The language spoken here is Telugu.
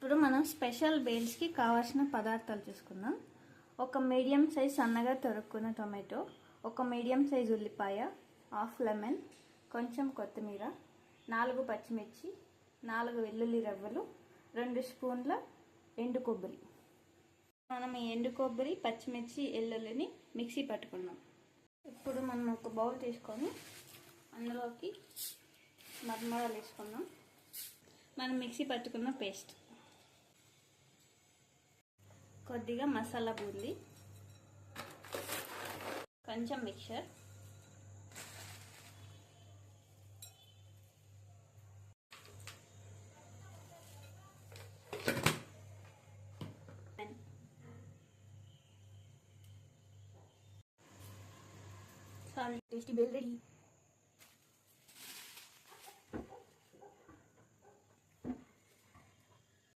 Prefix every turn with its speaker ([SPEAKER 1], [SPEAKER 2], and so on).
[SPEAKER 1] ఇప్పుడు మనం స్పెషల్ బేల్స్కి కావాల్సిన పదార్థాలు చూసుకుందాం. ఒక మీడియం సైజ్ సన్నగా తరుక్కున్న టొమాటో, ఒక మీడియం సైజ్ ఉల్లిపాయ, హాఫ్ లెమన్, కొంచెం కొత్తిమీర, 4 పచ్చిమిర్చి, 4 వెల్లుల్లి రవ్వలు, 2 స్పూన్ల ఎండు కొబ్బరి. మనం ఈ ఎండు కొబ్బరి, పచ్చిమిర్చి, వెల్లుల్లిని మిక్సీ పట్టుకున్నాం. ఇప్పుడు మనం ఒక బౌల్ తీసుకొని అందులోకి మరమరాలు వేసుకున్నాం. మనం మిక్సీ పట్టుకున్న పేస్ట్, కొద్దిగా మసాలా బూందీ, కొంచెం mixture, salt. Tasty bale ready.